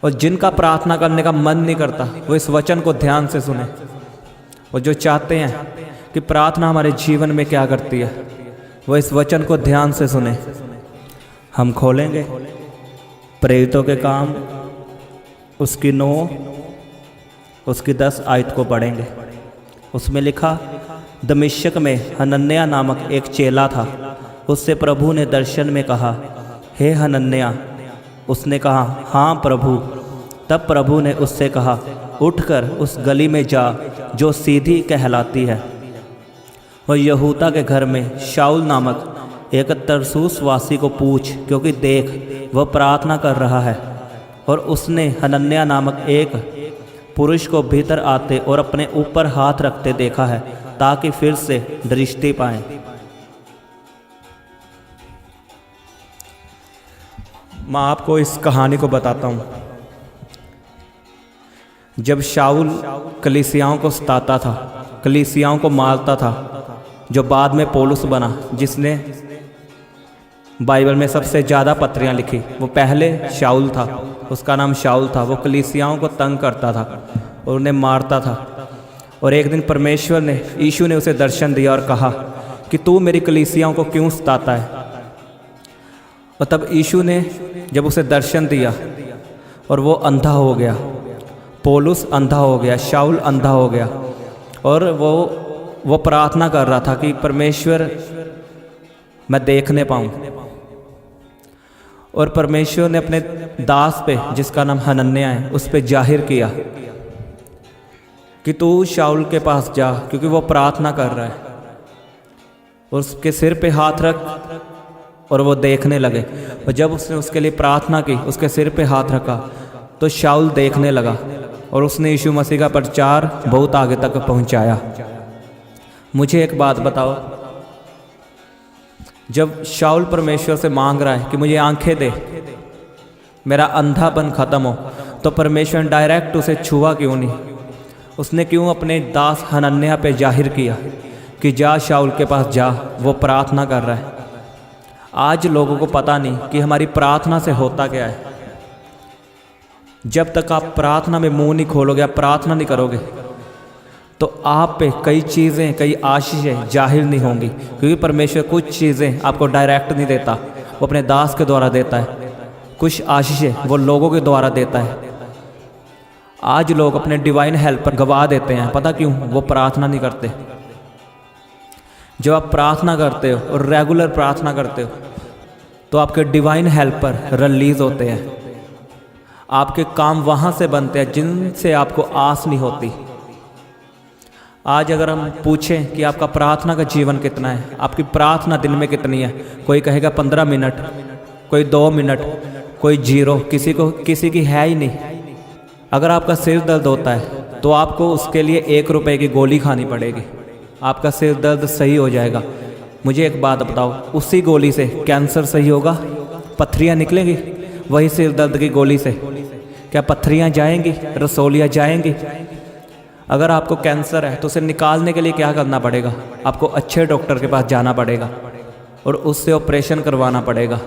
और जिनका प्रार्थना करने का मन नहीं करता वो इस वचन को ध्यान से सुने। और जो चाहते हैं कि प्रार्थना हमारे जीवन में क्या करती है, वो इस वचन को ध्यान से सुने। हम खोलेंगे प्रेरितों के काम उसकी 9 उसकी 10 आयत को पढ़ेंगे। उसमें लिखा, दमिश्क में हनन्याह नामक एक चेला था। उससे प्रभु ने दर्शन में कहा, हे हनन्याह। उसने कहा, हाँ प्रभु। तब प्रभु ने उससे कहा, उठकर उस गली में जा जो सीधी कहलाती है, और यहूदा के घर में शाऊल नामक एक तरसूस वासी को पूछ, क्योंकि देख वह प्रार्थना कर रहा है। और उसने हनन्याह नामक एक पुरुष को भीतर आते और अपने ऊपर हाथ रखते देखा है, ताकि फिर से दृष्टि पाएं। मैं आपको इस कहानी को बताता हूँ। जब शाऊल कलीसियाओं को सताता था, कलीसियाओं को मारता था, जो बाद में पौलुस बना, जिसने बाइबल में सबसे ज़्यादा पत्रियाँ लिखी, वो पहले शाऊल था। उसका नाम शाऊल था। वो कलीसियाओं को तंग करता था और उन्हें मारता था। और एक दिन परमेश्वर ने, यीशु ने उसे दर्शन दिया और कहा कि तू मेरी कलीसियाओं को क्यों सताता है। और तब यीशु ने जब उसे दर्शन दिया और वो अंधा हो गया, पौलुस अंधा हो गया, शाऊल अंधा हो गया, और वो प्रार्थना कर रहा था कि परमेश्वर मैं देखने पाऊँ। और परमेश्वर ने अपने दास पे, जिसका नाम हनन्याह है, उस पे जाहिर किया कि तू शाऊल के पास जा, क्योंकि वो प्रार्थना कर रहा है। और उसके सिर पे हाथ रख, और वो देखने लगे। और जब उसने उसके लिए प्रार्थना की, उसके सिर पे हाथ रखा, तो शाऊल देखने लगा। और उसने यीशु मसीह का प्रचार बहुत आगे तक पहुंचाया। मुझे एक बात बताओ, जब शाऊल परमेश्वर से मांग रहा है कि मुझे आंखें दे, मेरा अंधापन खत्म हो, तो परमेश्वर ने डायरेक्ट उसे छुआ क्यों नहीं? उसने क्यों अपने दास हनन्याह पे जाहिर किया कि जा शाऊल के पास जा, वो प्रार्थना कर रहा है। आज लोगों को पता नहीं कि हमारी प्रार्थना से होता क्या है। जब तक आप प्रार्थना में मुंह नहीं खोलोगे, आप प्रार्थना नहीं करोगे, तो आप पे कई चीज़ें, कई आशीषें जाहिर नहीं होंगी। क्योंकि परमेश्वर कुछ चीज़ें आपको डायरेक्ट नहीं देता, वो अपने दास के द्वारा देता है। कुछ आशीषें वो लोगों के द्वारा देता है। आज लोग अपने डिवाइन हेल्प पर गवा देते हैं। पता क्यों? वो प्रार्थना नहीं करते। जब आप प्रार्थना करते हो और रेगुलर प्रार्थना करते हो, तो आपके डिवाइन हेल्पर रिलीज होते हैं। आपके काम वहाँ से बनते हैं जिनसे आपको आस नहीं होती। आज अगर हम पूछें कि आपका प्रार्थना का जीवन कितना है, आपकी प्रार्थना दिन में कितनी है, कोई कहेगा 15 मिनट, कोई 2 मिनट, कोई 0, किसी की है ही नहीं। अगर आपका सिर दर्द होता है तो आपको उसके लिए 1 रुपए की गोली खानी पड़ेगी, आपका सिर दर्द सही हो जाएगा। मुझे एक बात बताओ, उसी गोली से कैंसर सही होगा? पत्थरियाँ निकलेंगी वही सिर दर्द की गोली से? क्या पत्थरियाँ जाएंगी, रसोलियाँ जाएंगी? अगर आपको कैंसर है तो उसे निकालने के लिए क्या करना पड़ेगा? आपको अच्छे डॉक्टर के पास जाना पड़ेगा और उससे ऑपरेशन करवाना पड़ेगा।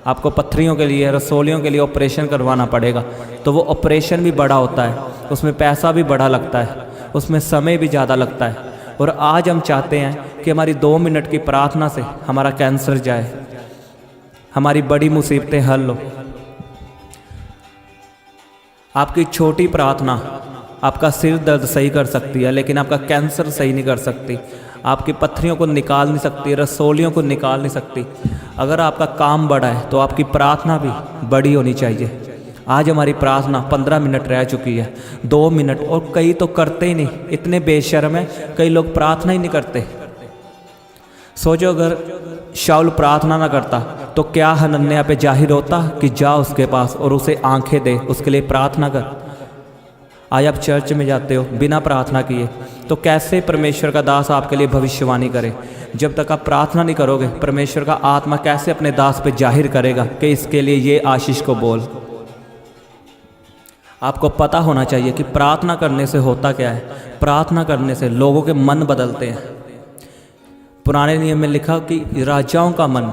आपको पत्थरियों के लिए, रसोलियों के लिए ऑपरेशन करवाना पड़ेगा। तो वो ऑपरेशन भी बड़ा होता है, उसमें पैसा भी बड़ा लगता है, उसमें समय भी ज़्यादा लगता है। और आज हम चाहते हैं कि हमारी 2 मिनट की प्रार्थना से हमारा कैंसर जाए, हमारी बड़ी मुसीबतें हल हो। आपकी छोटी प्रार्थना आपका सिर दर्द सही कर सकती है, लेकिन आपका कैंसर सही नहीं कर सकती। आपकी पत्थरियों को निकाल नहीं सकती, रसोलियों को निकाल नहीं सकती। अगर आपका काम बड़ा है तो आपकी प्रार्थना भी बड़ी होनी चाहिए। आज हमारी प्रार्थना 15 मिनट रह चुकी है, 2 मिनट, और कई तो करते ही नहीं। इतने बेशर्म है, कई लोग प्रार्थना ही नहीं करते। सोचो, अगर शाऊल प्रार्थना ना करता तो क्या हनन्याह पे जाहिर होता कि जा उसके पास और उसे आंखें दे, उसके लिए प्रार्थना कर। आज आप चर्च में जाते हो बिना प्रार्थना किए, तो कैसे परमेश्वर का दास आपके लिए भविष्यवाणी करे? जब तक आप प्रार्थना नहीं करोगे, परमेश्वर का आत्मा कैसे अपने दास पे जाहिर करेगा कि इसके लिए ये आशीष को बोल? आपको पता होना चाहिए कि प्रार्थना करने से होता क्या है। प्रार्थना करने से लोगों के मन बदलते हैं। पुराने नियम में लिखा कि राजाओं का मन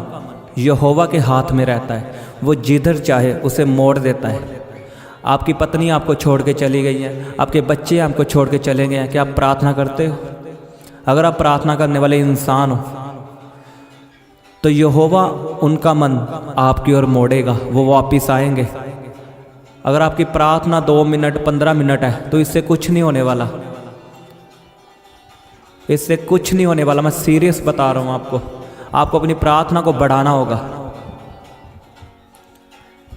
यहोवा के हाथ में रहता है, वो जिधर चाहे उसे मोड़ देता है। आपकी पत्नी आपको छोड़ के चली गई है, आपके बच्चे आपको छोड़ के चले गए हैं, क्या आप प्रार्थना करते हो? अगर आप प्रार्थना करने वाले इंसान हो तो यहोवा उनका मन आपकी ओर मोड़ेगा, वो वापिस आएंगे। अगर आपकी प्रार्थना 2 मिनट 15 मिनट है तो इससे कुछ नहीं होने वाला, इससे कुछ नहीं होने वाला। मैं सीरियस बता रहा हूँ आपको। आपको अपनी प्रार्थना को बढ़ाना होगा।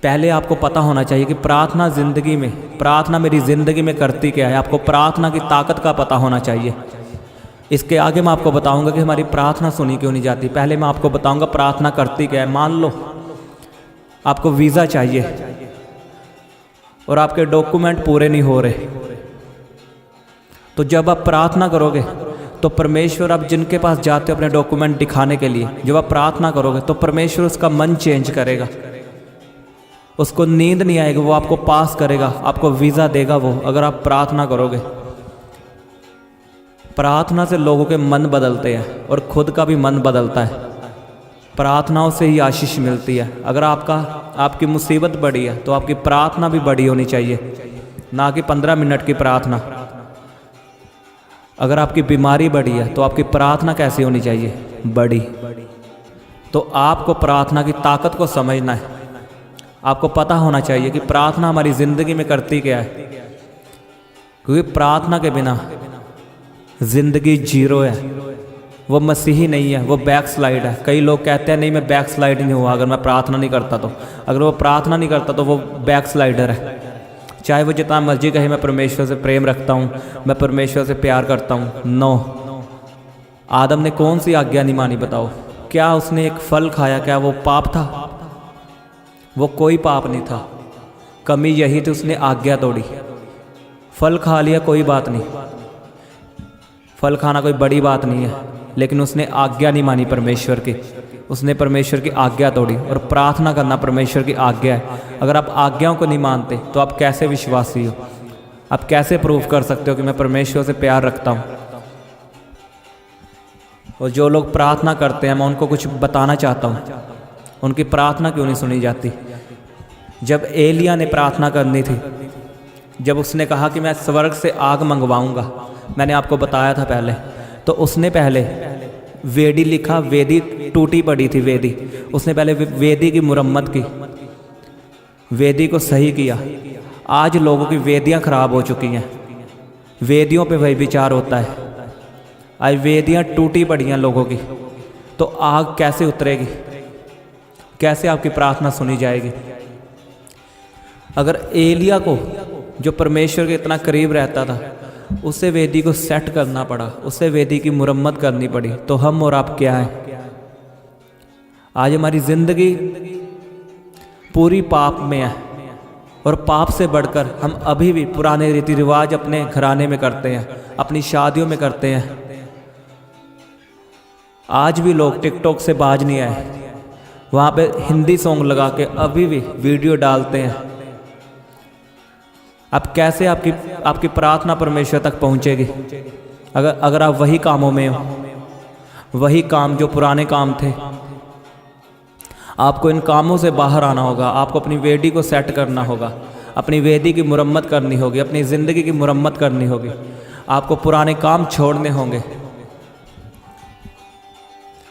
पहले आपको पता होना चाहिए कि प्रार्थना ज़िंदगी में, प्रार्थना मेरी ज़िंदगी में करती क्या है। आपको प्रार्थना की ताकत का पता होना चाहिए। इसके आगे मैं आपको बताऊंगा कि हमारी प्रार्थना सुनी क्यों नहीं जाती। पहले मैं आपको बताऊंगा प्रार्थना करती क्या है। मान लो आपको वीज़ा चाहिए और आपके डॉक्यूमेंट पूरे नहीं हो रहे, तो जब आप प्रार्थना करोगे तो परमेश्वर, आप जिनके पास जाते हो अपने डॉक्यूमेंट दिखाने के लिए, जब आप प्रार्थना करोगे तो परमेश्वर उसका मन चेंज करेगा। उसको नींद नहीं आएगी, वो आपको पास करेगा, आपको वीज़ा देगा वो, अगर आप प्रार्थना करोगे। प्रार्थना से लोगों के मन बदलते हैं और खुद का भी मन बदलता है। प्रार्थनाओं से ही आशीष मिलती है। अगर आपकी मुसीबत बड़ी है तो आपकी प्रार्थना भी बड़ी होनी चाहिए, ना कि 15 मिनट की प्रार्थना। अगर आपकी बीमारी बड़ी है तो आपकी प्रार्थना कैसी होनी चाहिए? बड़ी। तो आपको प्रार्थना की ताकत को समझना है। आपको पता होना चाहिए कि प्रार्थना हमारी ज़िंदगी में करती क्या है, क्योंकि प्रार्थना के बिना ज़िंदगी जीरो है। वो मसीही नहीं है, वो बैक स्लाइड है। कई लोग कहते हैं नहीं मैं बैक स्लाइड नहीं हुआ अगर मैं प्रार्थना नहीं करता तो। अगर वो प्रार्थना नहीं करता तो वो बैक स्लाइडर है। चाहे वो जितना मर्जी कहे मैं परमेश्वर से प्रेम रखता हूँ, मैं परमेश्वर से प्यार करता हूँ। नो, आदम ने कौन सी आज्ञा नहीं मानी बताओ? क्या उसने एक फल खाया, क्या वो पाप था? वो कोई पाप नहीं था। कमी यही थी, उसने आज्ञा तोड़ी। फल खा लिया कोई बात नहीं, फल खाना कोई बड़ी बात नहीं है, लेकिन उसने आज्ञा नहीं मानी परमेश्वर की। उसने परमेश्वर की आज्ञा तोड़ी। और प्रार्थना करना परमेश्वर की आज्ञा है। अगर आप आज्ञाओं को नहीं मानते तो आप कैसे विश्वासी हो? आप कैसे प्रूव कर सकते हो कि मैं परमेश्वर से प्यार रखता हूँ? और जो लोग प्रार्थना करते हैं, मैं उनको कुछ बताना चाहता हूँ, उनकी प्रार्थना क्यों नहीं सुनी जाती। जब एलिया ने प्रार्थना करनी थी, जब उसने कहा कि मैं स्वर्ग से आग मंगवाऊंगा, मैंने आपको बताया था पहले, तो उसने पहले वेदी लिखा। वेदी टूटी पड़ी थी वेदी, उसने पहले वेदी की मुरम्मत की, वेदी को सही किया। आज लोगों की वेदियां खराब हो चुकी हैं, वेदियों पे वही विचार होता है। आज वेदियां टूटी पड़ी हैं लोगों की, तो आग कैसे उतरेगी? कैसे आपकी प्रार्थना सुनी जाएगी? अगर एलिया को, जो परमेश्वर के इतना करीब रहता था, उसे वेदी को सेट करना पड़ा, उसे वेदी की मुरम्मत करनी पड़ी, तो हम और आप क्या हैं? आज हमारी ज़िंदगी पूरी पाप में है, और पाप से बढ़कर हम अभी भी पुराने रीति रिवाज अपने घराने में करते हैं, अपनी शादियों में करते हैं। आज भी लोग टिकटॉक से बाज नहीं आए, वहाँ पे हिंदी सॉन्ग लगा के अभी भी वीडियो डालते हैं। अब कैसे आपकी प्रार्थना परमेश्वर तक पहुँचेगी अगर आप वही कामों में हो, वही काम जो पुराने काम थे। आपको इन कामों से बाहर आना होगा। आपको अपनी वेदी को सेट करना होगा, अपनी वेदी की मुरम्मत करनी होगी, अपनी ज़िंदगी की मुरम्मत करनी होगी। आपको पुराने काम छोड़ने होंगे।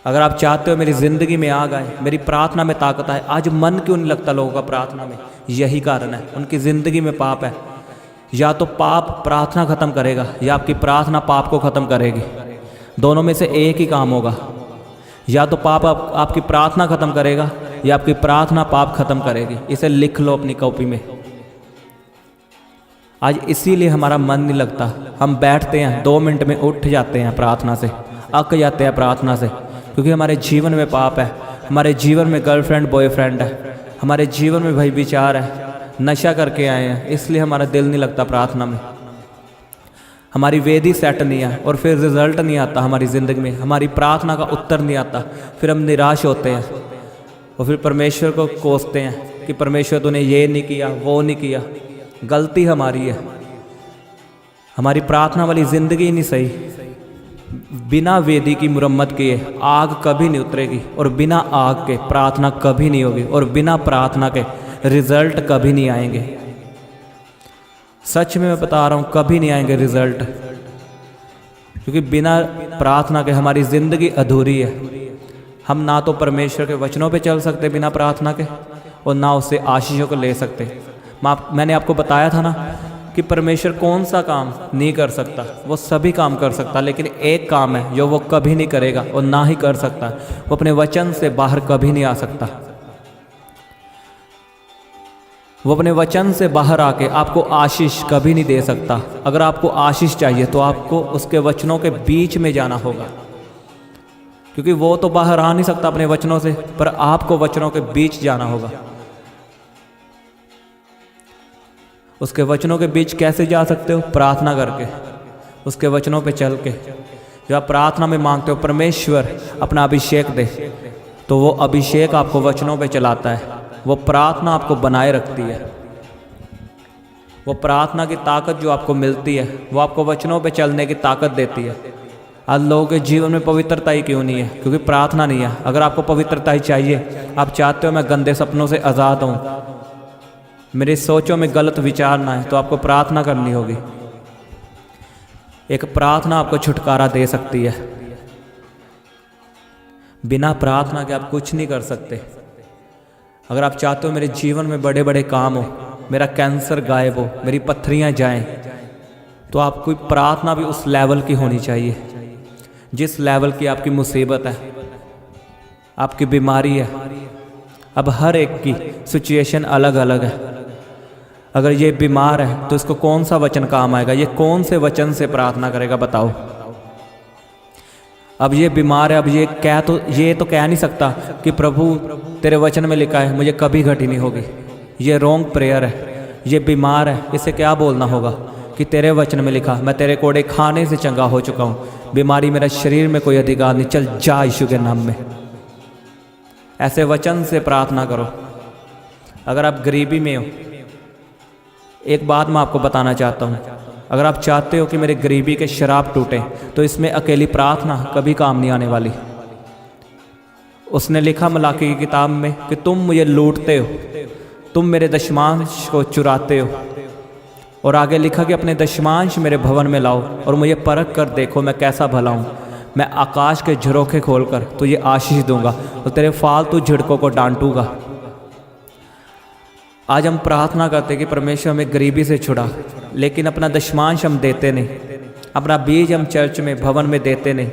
अगर आप चाहते हो मेरी ज़िंदगी में आग आए, मेरी प्रार्थना में ताकत आए। आज मन क्यों नहीं लगता लोगों का प्रार्थना में? यही कारण है, उनकी ज़िंदगी में पाप है। या तो पाप प्रार्थना ख़त्म करेगा, या आपकी प्रार्थना पाप को ख़त्म करेगी। दोनों में से एक ही काम होगा। या तो पाप आपकी प्रार्थना ख़त्म करेगा, या आपकी प्रार्थना पाप ख़त्म करेगी। इसे लिख लो अपनी कॉपी में। आज इसीलिए हमारा मन नहीं लगता। हम बैठते हैं, 2 मिनट में उठ जाते हैं प्रार्थना से, अक जाते हैं प्रार्थना से, क्योंकि हमारे जीवन में पाप है। हमारे जीवन में गर्लफ्रेंड बॉयफ्रेंड है, हमारे जीवन में भाई विचार है, नशा करके आए हैं, इसलिए हमारा दिल नहीं लगता प्रार्थना में। हमारी वेदी सेट नहीं है, और फिर रिजल्ट नहीं आता हमारी ज़िंदगी में, हमारी प्रार्थना का उत्तर नहीं आता। फिर हम निराश होते हैं और फिर परमेश्वर को कोसते हैं कि परमेश्वर तूने ये नहीं किया, वो नहीं किया। गलती हमारी है, हमारी प्रार्थना वाली ज़िंदगी नहीं सही। बिना वेदी की मुरम्मत किए आग कभी नहीं उतरेगी, और बिना आग के प्रार्थना कभी नहीं होगी, और बिना प्रार्थना के रिजल्ट कभी नहीं आएंगे। सच में मैं बता रहा हूँ कभी नहीं आएंगे रिजल्ट, क्योंकि बिना प्रार्थना के हमारी ज़िंदगी अधूरी है। हम ना तो परमेश्वर के वचनों पे चल सकते बिना प्रार्थना के, और ना उससे आशीषों को ले सकते। मैंने आपको बताया था ना कि परमेश्वर कौन सा काम नहीं कर सकता, वो सभी काम कर सकता, लेकिन एक काम है जो वो कभी नहीं करेगा और ना ही कर सकता, वो अपने वचन से बाहर कभी नहीं आ सकता। वो अपने वचन से बाहर आके आपको आशीष कभी नहीं दे सकता। अगर आपको आशीष चाहिए तो आपको उसके वचनों के बीच में जाना होगा, क्योंकि वो तो बाहर आ नहीं सकता अपने वचनों से, पर आपको वचनों के बीच जाना होगा। उसके वचनों के बीच कैसे जा सकते हो? प्रार्थना करके, उसके वचनों पे चल के। जब आप प्रार्थना में मांगते हो परमेश्वर अपना अभिषेक दे, तो वो अभिषेक आपको वचनों पे चलाता है। वो प्रार्थना आपको बनाए रखती है। वो प्रार्थना की ताकत जो आपको मिलती है, वो आपको वचनों पे चलने की ताकत देती है। आज लोगों के जीवन में पवित्रता ही क्यों नहीं है? क्योंकि प्रार्थना नहीं है। अगर आपको पवित्रता ही चाहिए, आप चाहते हो मैं गंदे सपनों से आज़ाद हूँ, मेरी सोचों में गलत विचार ना है, तो आपको प्रार्थना करनी होगी। एक प्रार्थना आपको छुटकारा दे सकती है। बिना प्रार्थना के आप कुछ नहीं कर सकते। अगर आप चाहते हो मेरे जीवन में बड़े बड़े काम हो, मेरा कैंसर गायब हो, मेरी पत्थरियां जाएं, तो आपको प्रार्थना भी उस लेवल की होनी चाहिए जिस लेवल की आपकी मुसीबत है, आपकी बीमारी है। अब हर एक की सिचुएशन अलग अलग है। अगर ये बीमार है तो इसको कौन सा वचन काम आएगा? ये कौन से वचन से प्रार्थना करेगा बताओ? अब ये बीमार है, अब ये तो कह नहीं सकता कि प्रभु तेरे वचन में लिखा है मुझे कभी घटी नहीं होगी। ये रॉन्ग प्रेयर है। ये बीमार है, इसे क्या बोलना होगा कि तेरे वचन में लिखा मैं तेरे कोड़े खाने से चंगा हो चुका हूँ, बीमारी मेरा शरीर में कोई अधिकार नहीं, चल जा यीशु के नाम में। ऐसे वचन से प्रार्थना करो। अगर आप गरीबी में हो, एक बात मैं आपको बताना चाहता हूँ, अगर आप चाहते हो कि मेरे गरीबी के शराब टूटे, तो इसमें अकेली प्रार्थना कभी काम नहीं आने वाली। उसने लिखा मलाकी की किताब में कि तुम मुझे लूटते हो, तुम मेरे दशमांश को चुराते हो, और आगे लिखा कि अपने दशमांश मेरे भवन में लाओ और मुझे परख कर देखो मैं कैसा भला हूँ। मैं आकाश के झरोखे खोलकर तुझे आशीष दूंगा और तेरे फालतू झिड़कों को डांटूंगा। आज हम प्रार्थना करते कि परमेश्वर हमें गरीबी से छुड़ा, लेकिन अपना दशमांश हम देते नहीं, अपना बीज हम चर्च में भवन में देते नहीं।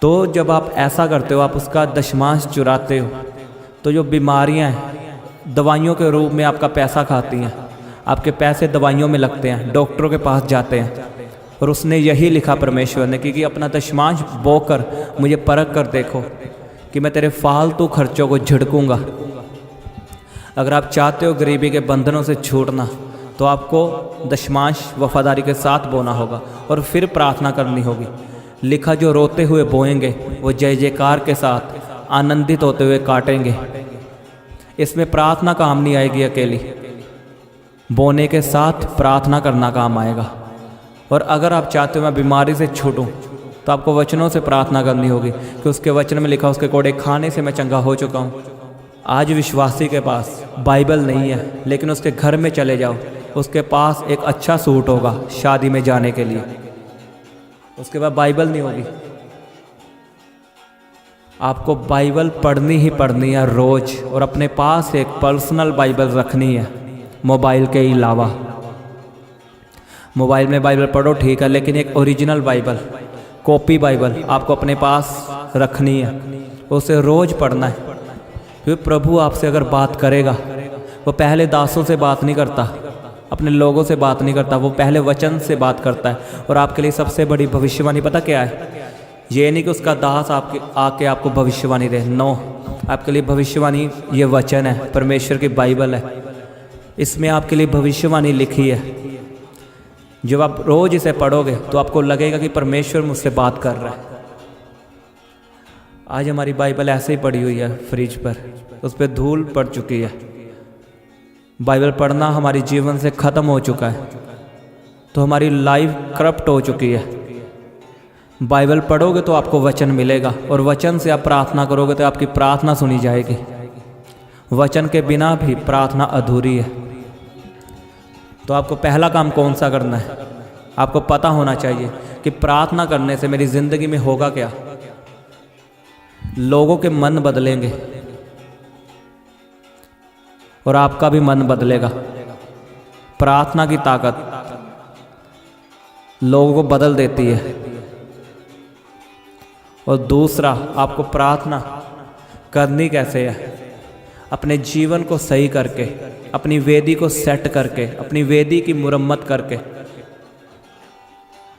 तो जब आप ऐसा करते हो, आप उसका दशमांश चुराते हो, तो जो बीमारियां हैं दवाइयों के रूप में आपका पैसा खाती हैं, आपके पैसे दवाइयों में लगते हैं, डॉक्टरों के पास जाते हैं। और उसने यही लिखा परमेश्वर ने कि अपना दशमांश बोकर मुझे परख कर देखो कि मैं तेरे फालतू खर्चों को झिड़कूंगा। अगर आप चाहते हो गरीबी के बंधनों से छूटना, तो आपको दशमांश वफादारी के साथ बोना होगा और फिर प्रार्थना करनी होगी। लिखा जो रोते हुए बोएंगे वो जय जयकार के साथ आनंदित होते हुए काटेंगे। इसमें प्रार्थना काम नहीं आएगी अकेली, बोने के साथ प्रार्थना करना काम आएगा। और अगर आप चाहते हो मैं बीमारी से छूटूं, तो आपको वचनों से प्रार्थना करनी होगी कि उसके वचन में लिखा उसके कोड़े खाने से मैं चंगा हो चुका हूँ। आज विश्वासी के पास बाइबल नहीं है, लेकिन उसके घर में चले जाओ, उसके पास एक अच्छा सूट होगा शादी में जाने के लिए, उसके बाद बाइबल नहीं होगी। आपको बाइबल पढ़नी ही पढ़नी है रोज, और अपने पास एक पर्सनल बाइबल रखनी है मोबाइल के अलावा। मोबाइल में बाइबल पढ़ो ठीक है, लेकिन एक ओरिजिनल बाइबल, कॉपी बाइबल आपको अपने पास रखनी है, उसे रोज पढ़ना है। क्योंकि प्रभु आपसे अगर बात करेगा, वो पहले दासों से बात नहीं करता, अपने लोगों से बात नहीं करता, वो पहले वचन से बात करता है। और आपके लिए सबसे बड़ी भविष्यवाणी पता क्या है? ये नहीं कि उसका दास आके आपको भविष्यवाणी दे, नो, आपके लिए भविष्यवाणी ये वचन है, परमेश्वर की बाइबल है, इसमें आपके लिए भविष्यवाणी लिखी है। जब आप रोज इसे पढ़ोगे तो आपको लगेगा कि परमेश्वर मुझसे बात कर रहा है। आज हमारी बाइबल ऐसे ही पड़ी हुई है फ्रिज पर, उस पर धूल पड़ चुकी है। बाइबल पढ़ना हमारे जीवन से ख़त्म हो चुका है, तो हमारी लाइफ करप्ट हो चुकी है। बाइबल पढ़ोगे तो आपको वचन मिलेगा, और वचन से आप प्रार्थना करोगे तो आपकी प्रार्थना सुनी जाएगी। वचन के बिना भी प्रार्थना अधूरी है। तो आपको पहला काम कौन सा करना है? आपको पता होना चाहिए कि प्रार्थना करने से मेरी ज़िंदगी में होगा क्या। लोगों के मन बदलेंगे और आपका भी मन बदलेगा। प्रार्थना की ताकत लोगों को बदल देती है। और दूसरा, आपको प्रार्थना करनी कैसे है? अपने जीवन को सही करके, अपनी वेदी को सेट करके, अपनी वेदी की मुरम्मत करके।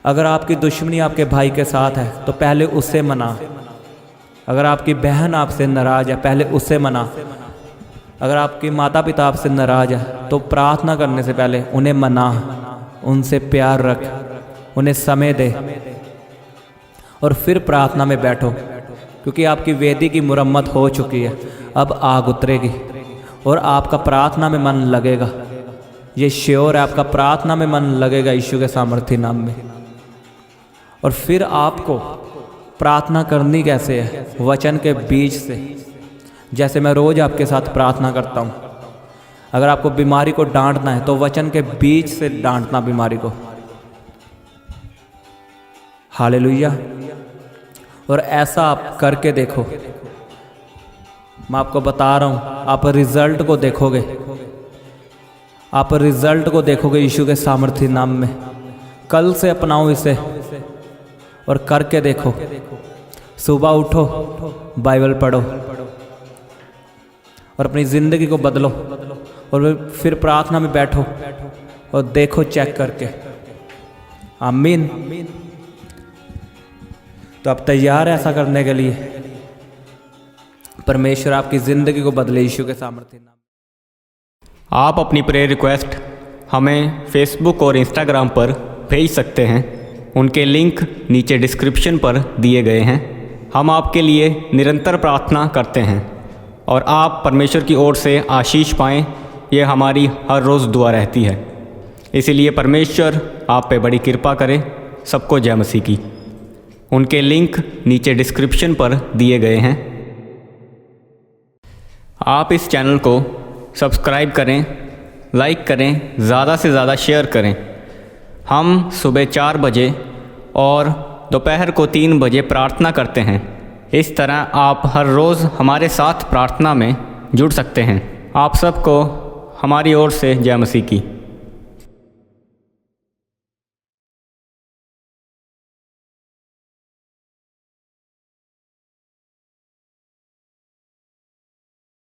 अगर आपकी दुश्मनी आपके भाई के साथ है तो पहले उससे मना। अगर आपकी बहन आपसे नाराज है पहले उससे मना। अगर आपके माता पिता आपसे नाराज है तो प्रार्थना करने से पहले उन्हें मना, उनसे प्यार रख, उन्हें समय दे और फिर प्रार्थना में बैठो, क्योंकि आपकी वेदी की मुरम्मत हो चुकी है। अब आग उतरेगी और आपका प्रार्थना में मन लगेगा। ये श्योर है, आपका प्रार्थना में मन लगेगा यीशु के सामर्थी नाम में। और फिर आपको प्रार्थना करनी कैसे है? वचन के बीज से, जैसे मैं रोज़ आपके साथ प्रार्थना करता हूँ। अगर आपको बीमारी को डांटना है तो वचन के बीज से डांटना बीमारी को। हालेलुया। और ऐसा आप करके देखो, मैं आपको बता रहा हूँ, आप रिजल्ट को देखोगे। आप रिजल्ट को देखोगे यीशु के सामर्थी नाम में। कल से अपनाओ इसे और करके देखो। सुबह उठो, बाइबल पढ़ो और अपनी ज़िंदगी को बदलो और फिर प्रार्थना में बैठो और देखो चेक करके। आमीन। तो आप तैयार हैं ऐसा करने के लिए? परमेश्वर आपकी ज़िंदगी को बदले यीशु के सामर्थ्य नाम। आप अपनी प्रेयर रिक्वेस्ट हमें फेसबुक और इंस्टाग्राम पर भेज सकते हैं। उनके लिंक नीचे डिस्क्रिप्शन पर दिए गए हैं। हम आपके लिए निरंतर प्रार्थना करते हैं और आप परमेश्वर की ओर से आशीष पाएँ, ये हमारी हर रोज़ दुआ रहती है। इसीलिए परमेश्वर आप पे बड़ी कृपा करे। सबको जय मसीह की। उनके लिंक नीचे डिस्क्रिप्शन पर दिए गए हैं। आप इस चैनल को सब्सक्राइब करें, लाइक करें, ज़्यादा से ज़्यादा शेयर करें। हम सुबह 4 बजे और दोपहर को 3 बजे प्रार्थना करते हैं। इस तरह आप हर रोज़ हमारे साथ प्रार्थना में जुड़ सकते हैं। आप सबको हमारी ओर से जय मसीह की।